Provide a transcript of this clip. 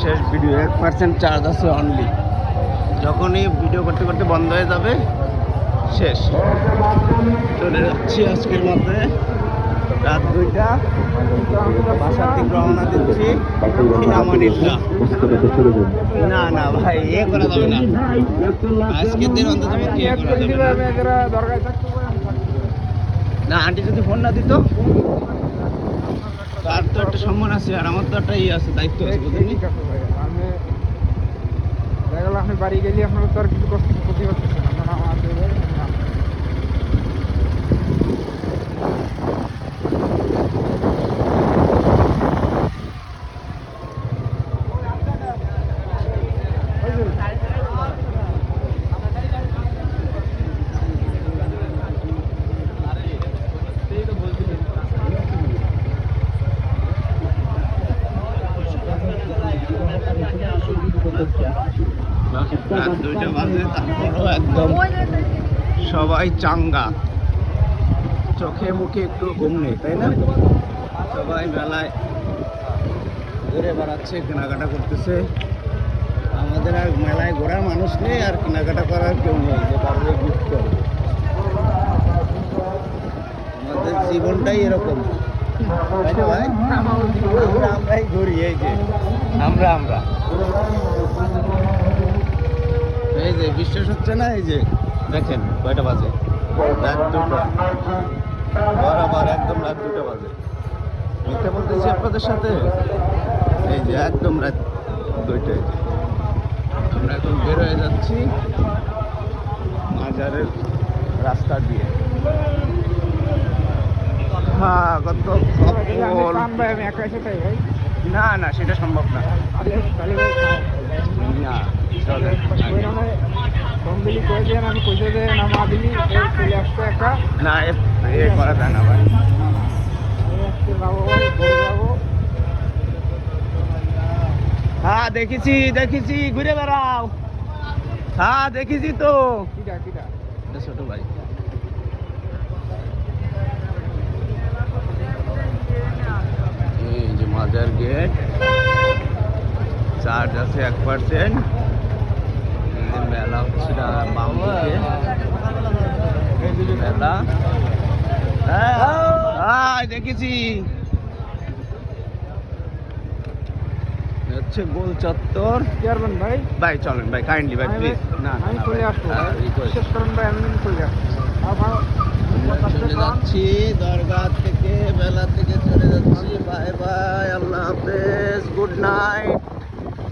শেষ video 1% charge আছে only. যখনই ভিডিও করতে করতে বন্ধ হয়ে যাবে শেষ। চলে যাচ্ছি আজকের মধ্যে রাত 2টা, বাসার দিক রওনা দিচ্ছি। না না ভাই এ করা যাবে না, আজকের দিন অন্তত না। আন্টি যদি ফোন না দিত, তার তো একটা সম্মান আছে আর আমার তো একটা আছে, দায়িত্ব আছে, বুঝলি? আপনি বাড়ি গেলে আপনার তো আর কিছু ক্ষতি হচ্ছে না। রাত 2টা বাজে, তারপরও একদম সবাই চাঙ্গা, চোখে মুখে একটু ঘুম নেই, তাই না? সবাই মেলায় ঘুরে বেড়াচ্ছে, কেনাকাটা করতেছে। আমাদের আর মেলায় ঘোরার মানুষ নেই, আর কেনাকাটা করার কেউ নেই যে কারণে গিফট করবে। আমাদের জীবনটাই এরকম, তাই না ভাই? আমরাই ঘুরি, এই যে আমরা এই যে বিশ্বাস হচ্ছে না, এই যে দেখেন কয়টা বাজে, রাত 2টা, বরাবর একদম রাত 2টা বাজে। মিথ্যা বলতেছি আপনাদের সাথে? এই যে একদম রাত 2টায় আমরা এখন বের হয়ে যাচ্ছি মাজারের রাস্তা দিয়ে। হ্যাঁ, কত না না, সেটা সম্ভব না। না চলে আমি পয়সা দেন আমার দিলি চলে আসতো একা না, এ করা যায় না ভাই। হ্যাঁ দেখেছি, ঘুরে বেড়াও। হ্যাঁ দেখেছি তো, ছোট ভাই। এই যে মাজার গেট, চার্জ আছে 1%। মেলা হচ্ছে না বাম দিকে মেলা। হ্যাঁ দেখেছি, হচ্ছে গোল চত্বর। চেয়ারম্যান ভাই চলেন ভাই, কাইন্ডলি ভাই প্লিজ। না আমি চলে আসবো, শেষ করেন ভাই, আমি চলে আসবো। চলে যাচ্ছি দরগা থেকে, মেলা থেকে চলে যাচ্ছি। বাই বাই, আল্লাহ হাফেজ, গুড নাইট।